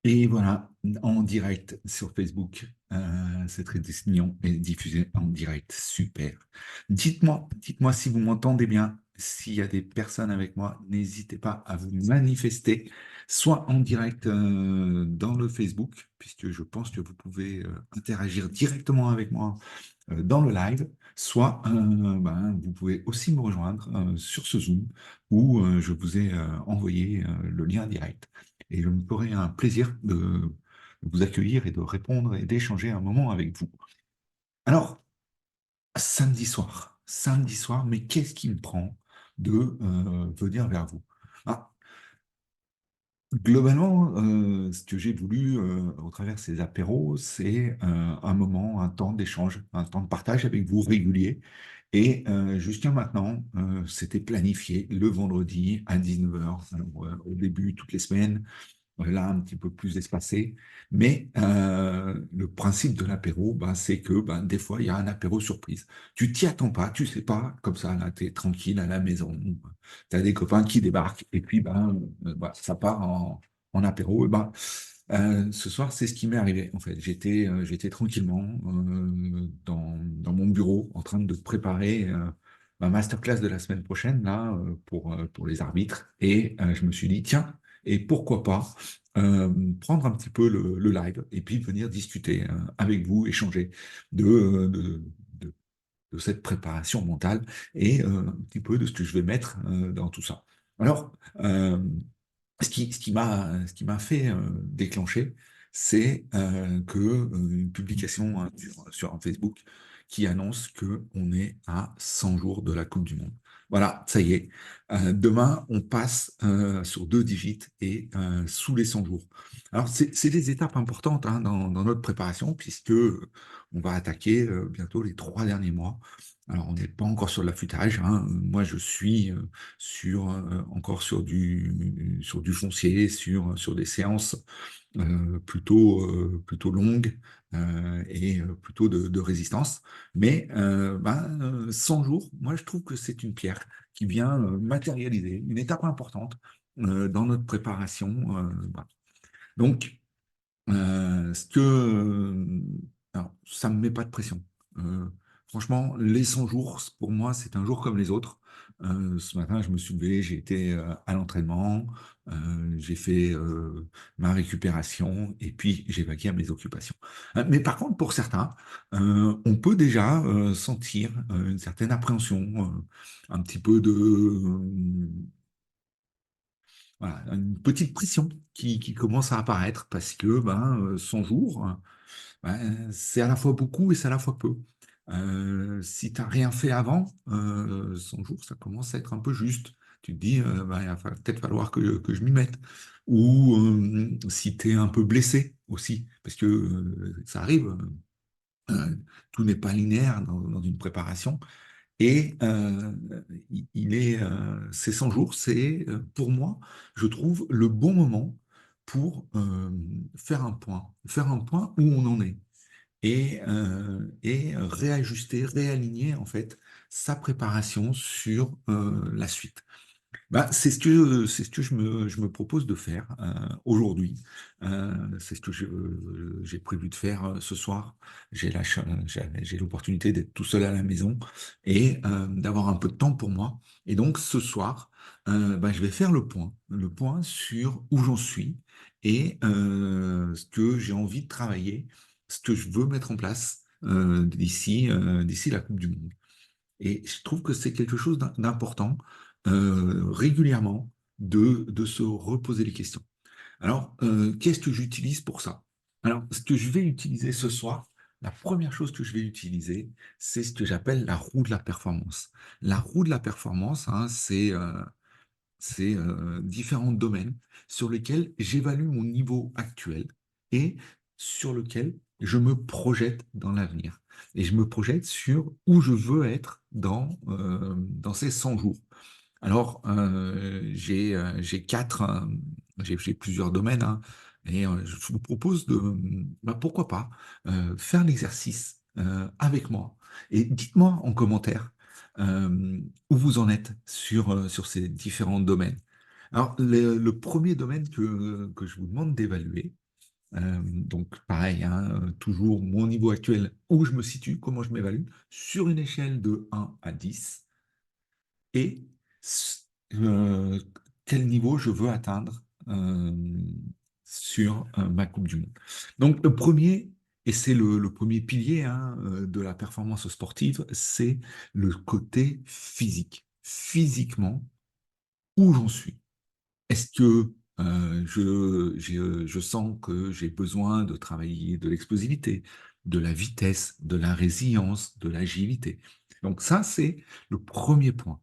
Et voilà, en direct sur Facebook, cette réunion est diffusée en direct. Super. Dites-moi si vous m'entendez bien. S'il y a des personnes avec moi, n'hésitez pas à vous manifester, soit en direct dans le Facebook, puisque je pense que vous pouvez interagir directement avec moi dans le live, soit vous pouvez aussi me rejoindre sur ce Zoom où je vous ai envoyé le lien direct. Et je me ferai un plaisir de vous accueillir et de répondre et d'échanger un moment avec vous. Alors, samedi soir, mais qu'est-ce qui me prend de venir vers vous? Ah, globalement, ce que j'ai voulu au travers de ces apéros, c'est un moment, un temps d'échange, un temps de partage avec vous régulier. Et jusqu'à maintenant, c'était planifié le vendredi à 19h, au début, toutes les semaines, là un petit peu plus espacé. Mais le principe de l'apéro, c'est que des fois, il y a un apéro surprise. Tu t'y attends pas, tu sais pas, comme ça, là, tu es tranquille à la maison, tu as des copains qui débarquent, et puis ça part en apéro. Et ce soir, c'est ce qui m'est arrivé, en fait. J'étais tranquillement dans mon bureau en train de préparer ma masterclass de la semaine prochaine, là, pour les arbitres. Et je me suis dit, tiens, et pourquoi pas euh, prendre un petit peu le live et puis venir discuter avec vous, échanger de, de, de- de cette préparation mentale et un petit peu de ce que je vais mettre dans tout ça. Alors, ce qui m'a fait déclencher, c'est une publication hein, sur un Facebook qui annonce que on est à 100 jours de la Coupe du Monde. Voilà, ça y est. Demain, on passe sur deux digits et sous les 100 jours. Alors, c'est des étapes importantes hein, dans notre préparation, puisque on va attaquer bientôt les 3 derniers mois. Alors, on n'est pas encore sur l'affûtage, hein. Moi, je suis encore sur du foncier, sur des séances plutôt longues et plutôt de résistance. Mais 100 jours, moi je trouve que c'est une pierre qui vient matérialiser une étape importante dans notre préparation. Voilà. Donc, alors, ça ne me met pas de pression. Euh, Franchement, les 100 jours, pour moi, c'est un jour comme les autres. Ce matin, je me suis levé, j'ai été à l'entraînement, j'ai fait ma récupération et puis j'ai vaqué à mes occupations. Mais par contre, pour certains, on peut déjà sentir une certaine appréhension, un petit peu voilà, une petite pression qui commence à apparaître parce que 100 jours, c'est à la fois beaucoup et c'est à la fois peu. Si tu n'as rien fait avant, 100 jours, ça commence à être un peu juste. Tu te dis, il va peut-être falloir que je m'y mette. Ou si tu es un peu blessé aussi, parce que ça arrive, tout n'est pas linéaire dans une préparation. Et ces 100 jours, c'est pour moi, je trouve, le bon moment pour faire un point où on en est et réajuster, réaligner en fait sa préparation sur la suite. C'est ce que je me propose de faire aujourd'hui. C'est ce que j'ai prévu de faire ce soir. J'ai l'opportunité d'être tout seul à la maison et d'avoir un peu de temps pour moi. Et donc ce soir, je vais faire le point sur où j'en suis et ce que j'ai envie de travailler, ce que je veux mettre en place d'ici la Coupe du Monde. Et je trouve que c'est quelque chose d'important, régulièrement, de se reposer les questions. Alors, qu'est-ce que j'utilise pour ça? Alors, ce que je vais utiliser ce soir, la première chose que je vais utiliser, c'est ce que j'appelle la roue de la performance. La roue de la performance, hein, c'est différents domaines sur lesquels j'évalue mon niveau actuel et sur lequel je me projette dans l'avenir. Et je me projette sur où je veux être dans ces 100 jours. Alors, j'ai plusieurs domaines, hein, et je vous propose pourquoi pas, faire l'exercice avec moi. Et dites-moi en commentaire où vous en êtes sur ces différents domaines. Alors, le premier domaine que je vous demande d'évaluer, Donc, pareil, hein, toujours mon niveau actuel, où je me situe, comment je m'évalue, sur une échelle de 1 à 10, et euh, quel niveau je veux atteindre sur ma Coupe du Monde. Donc, le premier, et c'est le premier pilier hein, de la performance sportive, c'est le côté physique. Physiquement, où j'en suis. Est-ce que je sens que j'ai besoin de travailler de l'explosivité, de la vitesse, de la résilience, de l'agilité? Donc ça, c'est le premier point.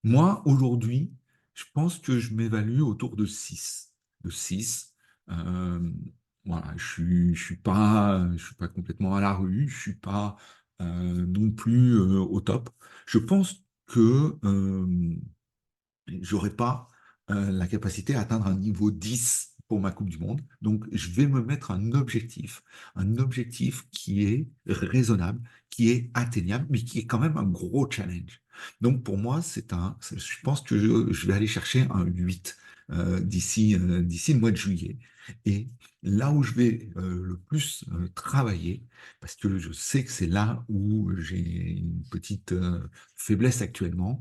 Moi, aujourd'hui, je pense que je m'évalue autour de 6. De 6. Euh, voilà, je suis pas complètement à la rue, je suis pas non plus au top. Je pense que j'aurais pas la capacité à atteindre un niveau 10 pour ma Coupe du Monde. Donc, je vais me mettre un objectif qui est raisonnable, qui est atteignable, mais qui est quand même un gros challenge. Donc, pour moi, je pense que je vais aller chercher un 8 d'ici le mois de juillet. Et là où je vais le plus travailler, parce que je sais que c'est là où j'ai une petite faiblesse actuellement,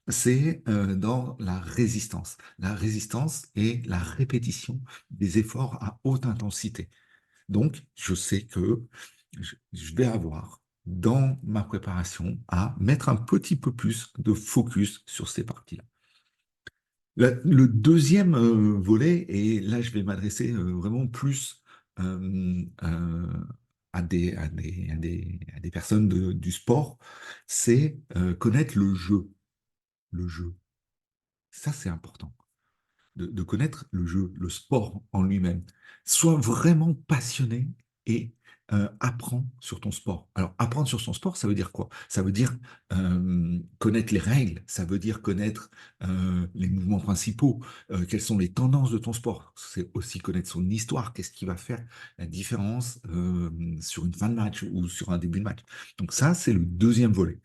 c'est dans la résistance. La résistance et la répétition des efforts à haute intensité. Donc, je sais que je vais avoir dans ma préparation à mettre un petit peu plus de focus sur ces parties-là. Le deuxième volet, et là je vais m'adresser vraiment plus à des personnes du sport, c'est connaître le jeu. Le jeu. Ça, c'est important de connaître le jeu, le sport en lui-même. Sois vraiment passionné et apprends sur ton sport. Alors, apprendre sur son sport, ça veut dire quoi? Ça veut dire connaître les règles, ça veut dire connaître les mouvements principaux, quelles sont les tendances de ton sport. C'est aussi connaître son histoire, qu'est-ce qui va faire la différence sur une fin de match ou sur un début de match. Donc ça, c'est le deuxième volet.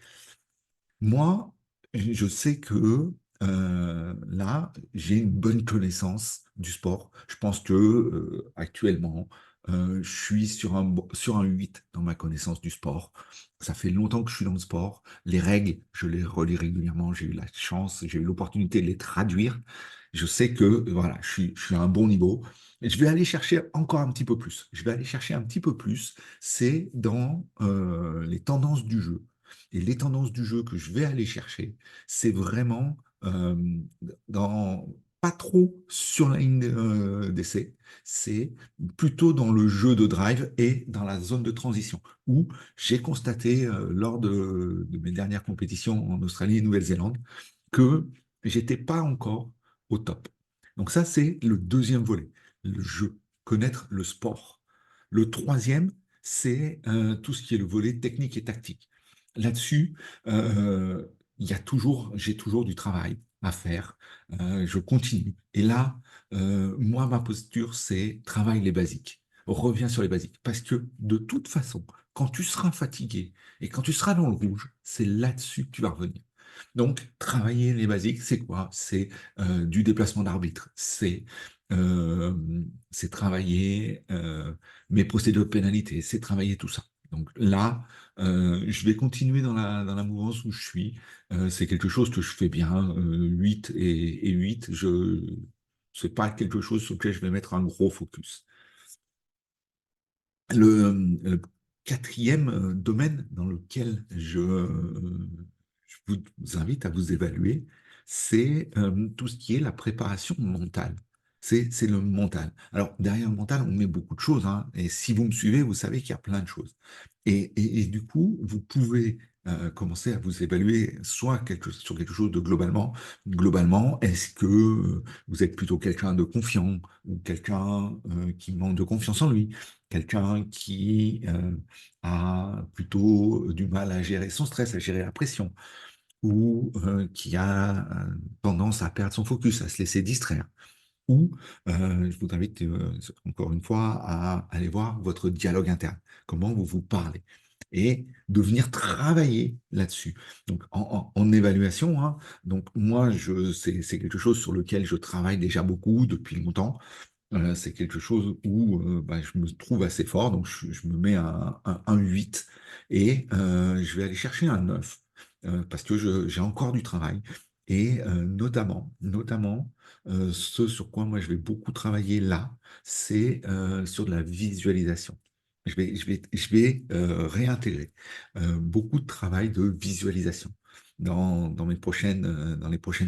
Moi, je sais que là, j'ai une bonne connaissance du sport. Je pense que actuellement, je suis sur un 8 dans ma connaissance du sport. Ça fait longtemps que je suis dans le sport. Les règles, je les relis régulièrement. J'ai eu la chance, j'ai eu l'opportunité de les traduire. Je sais que voilà, je suis à un bon niveau. Et je vais aller chercher encore un petit peu plus. Je vais aller chercher un petit peu plus. C'est dans les tendances du jeu. Et les tendances du jeu que je vais aller chercher, c'est vraiment dans, pas trop sur la ligne d'essai, c'est plutôt dans le jeu de drive et dans la zone de transition, où j'ai constaté lors de mes dernières compétitions en Australie et Nouvelle-Zélande que j'étais pas encore au top. Donc ça, c'est le deuxième volet, le jeu, connaître le sport. Le troisième, c'est tout ce qui est le volet technique et tactique. Là-dessus, euh, j'ai toujours du travail à faire. Je continue. Et là, moi, ma posture, c'est travaille les basiques. Reviens sur les basiques. Parce que de toute façon, quand tu seras fatigué et quand tu seras dans le rouge, c'est là-dessus que tu vas revenir. Donc, travailler les basiques, c'est quoi? C'est du déplacement d'arbitre, euh, c'est travailler mes procédures de pénalité, c'est travailler tout ça. Donc là, je vais continuer dans la mouvance où je suis. C'est quelque chose que je fais bien, 8 et 8. C'est pas quelque chose sur lequel je vais mettre un gros focus. Le quatrième domaine dans lequel je vous invite à vous évaluer, c'est tout ce qui est la préparation mentale. C'est le mental. Alors, derrière le mental, on met beaucoup de choses, hein, et si vous me suivez, vous savez qu'il y a plein de choses. Et du coup, vous pouvez commencer à vous évaluer soit sur quelque chose de globalement, est-ce que vous êtes plutôt quelqu'un de confiant ou quelqu'un qui manque de confiance en lui? Quelqu'un qui a plutôt du mal à gérer son stress, à gérer la pression, ou qui a tendance à perdre son focus, à se laisser distraire. Ou je vous invite encore une fois à aller voir votre dialogue interne, comment vous vous parlez, et de venir travailler là-dessus. Donc en évaluation, hein, donc moi c'est quelque chose sur lequel je travaille déjà beaucoup depuis longtemps. C'est quelque chose où bah, je me trouve assez fort, donc je me mets un 8 et je vais aller chercher un 9 parce que j'ai encore du travail et notamment ce sur quoi moi je vais beaucoup travailler là, c'est sur de la visualisation. Je vais réintégrer beaucoup de travail de visualisation dans les prochaines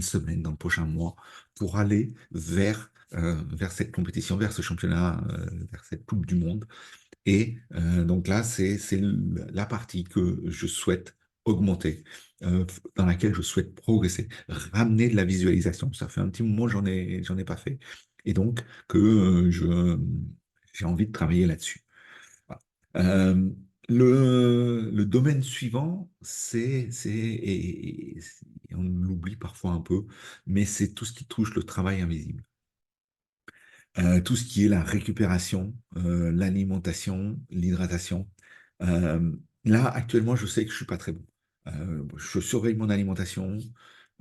semaines, dans le prochain mois, pour aller vers cette compétition, vers ce championnat, vers cette Coupe du Monde. Et donc là, c'est la partie que je souhaite augmenter, dans laquelle je souhaite progresser, ramener de la visualisation. Ça fait un petit moment que j'en ai pas fait. Et donc, que j'ai envie de travailler là-dessus. Voilà. Le domaine suivant, et on l'oublie parfois un peu, mais c'est tout ce qui touche le travail invisible. Tout ce qui est la récupération, l'alimentation, l'hydratation. Euh, Là, actuellement, je sais que je suis pas très bon. Je surveille mon alimentation.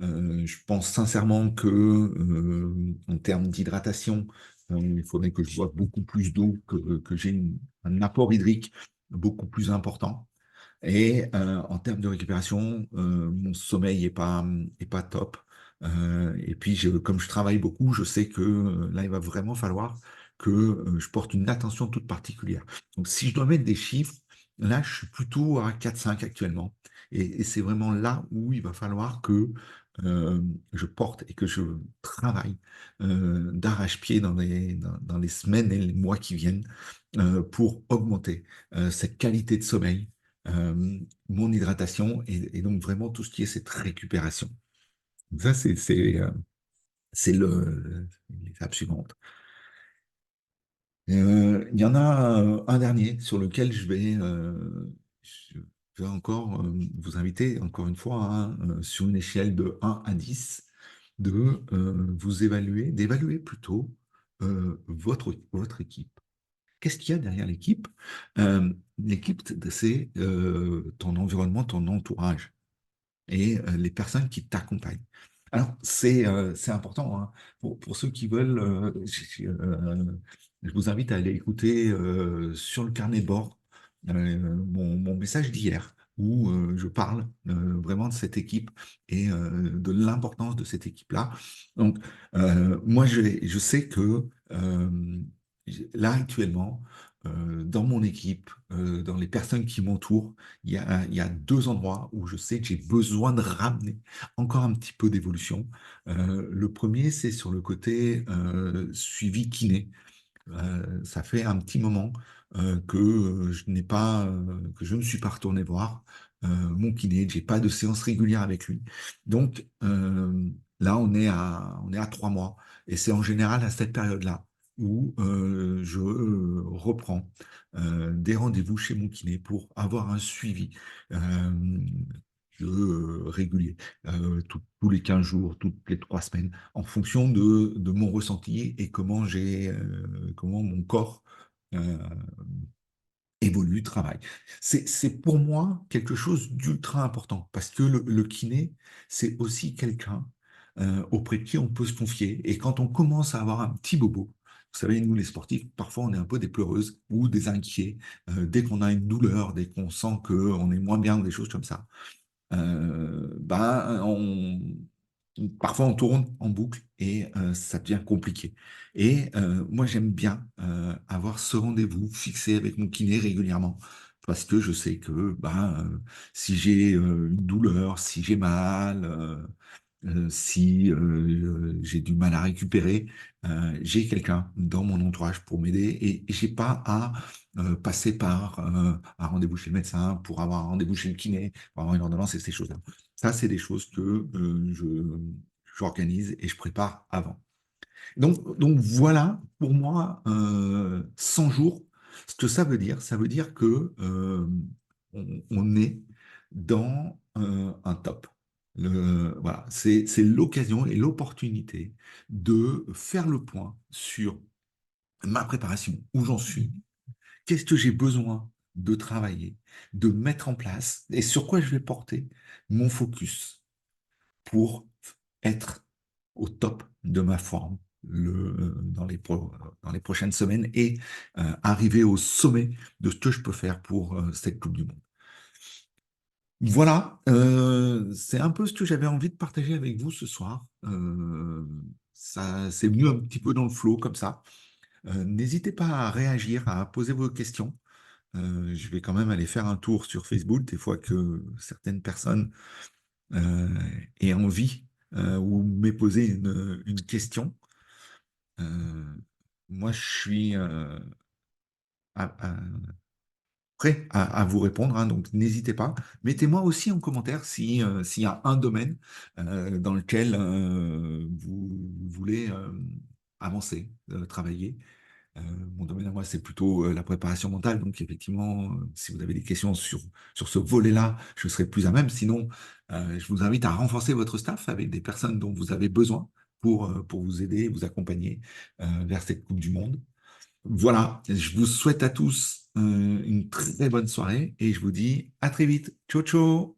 Je pense sincèrement que, en termes d'hydratation, il faudrait que je boive beaucoup plus d'eau, que j'ai un apport hydrique beaucoup plus important. Et en termes de récupération, mon sommeil est pas top. Et puis, comme je travaille beaucoup, je sais que là, il va vraiment falloir que je porte une attention toute particulière. Donc, si je dois mettre des chiffres, là, je suis plutôt à 4-5 actuellement. Et c'est vraiment là où il va falloir que euh, je porte et que je travaille d'arrache-pied dans les semaines et les mois qui viennent pour augmenter cette qualité de sommeil, euh, mon hydratation et donc vraiment tout ce qui est cette récupération. Donc ça, c'est l'étape suivante. Il y en a un dernier sur lequel je vais encore vous inviter, encore une fois, hein, sur une échelle de 1 à 10, d'évaluer plutôt votre équipe. Qu'est-ce qu'il y a derrière l'équipe? L'équipe, c'est ton environnement, ton entourage et les personnes qui t'accompagnent. Alors, c'est important, hein. Pour ceux qui veulent, je vous invite à aller écouter sur le carnet de bord mon message d'hier, où je parle vraiment de cette équipe et de l'importance de cette équipe-là. Donc, moi, je sais que là, actuellement, dans mon équipe, dans les personnes qui m'entourent, il y a deux endroits où je sais que j'ai besoin de ramener encore un petit peu d'évolution. Le premier, c'est sur le côté suivi kiné. Ça fait un petit moment que je ne suis pas retourné voir mon kiné, que j'ai pas de séance régulière avec lui. Donc là, on est à 3 mois, et c'est en général à cette période-là où je reprends des rendez-vous chez mon kiné pour avoir un suivi euh, régulier, tous les 15 jours, toutes les 3 semaines, en fonction de mon ressenti et comment mon corps euh, évolue, travaille. C'est pour moi quelque chose d'ultra important parce que le kiné, c'est aussi quelqu'un auprès de qui on peut se confier. Et quand on commence à avoir un petit bobo, vous savez, nous les sportifs, parfois on est un peu des pleureuses ou des inquiets dès qu'on a une douleur, dès qu'on sent qu'on est moins bien ou des choses comme ça. Ben, parfois on tourne en boucle et ça devient compliqué. Et moi, j'aime bien avoir ce rendez-vous fixé avec mon kiné régulièrement parce que je sais que si j'ai une douleur, si j'ai mal, si j'ai du mal à récupérer, j'ai quelqu'un dans mon entourage pour m'aider et j'ai pas à passer par un rendez-vous chez le médecin pour avoir un rendez-vous chez le kiné, pour avoir une ordonnance et ces choses-là. Ça, c'est des choses que j'organise et je prépare avant. Donc voilà, pour moi, 100 jours, ce que ça veut dire que on est dans un top. Voilà, c'est l'occasion et l'opportunité de faire le point sur ma préparation, où j'en suis, qu'est-ce que j'ai besoin de travailler, de mettre en place et sur quoi je vais porter mon focus pour être au top de ma forme dans dans les prochaines semaines et arriver au sommet de ce que je peux faire pour cette Coupe du Monde. Voilà, c'est un peu ce que j'avais envie de partager avec vous ce soir. Ça, c'est venu un petit peu dans le flow comme ça. N'hésitez pas à réagir, à poser vos questions. Je vais quand même aller faire un tour sur Facebook, des fois que certaines personnes euh, aient envie ou m'aient posé une question. Euh, Moi, je suis à- prêt à vous répondre, hein, donc n'hésitez pas. Mettez-moi aussi en commentaire si, s'il y a un domaine dans lequel vous voulez avancer, travailler. Euh, Mon domaine à moi, c'est plutôt la préparation mentale. Donc, effectivement, si vous avez des questions sur ce volet-là, je serai plus à même. Sinon, je vous invite à renforcer votre staff avec des personnes dont vous avez besoin pour vous aider, vous accompagner vers cette Coupe du Monde. Voilà, je vous souhaite à tous une très bonne soirée et je vous dis à très vite. Ciao, ciao!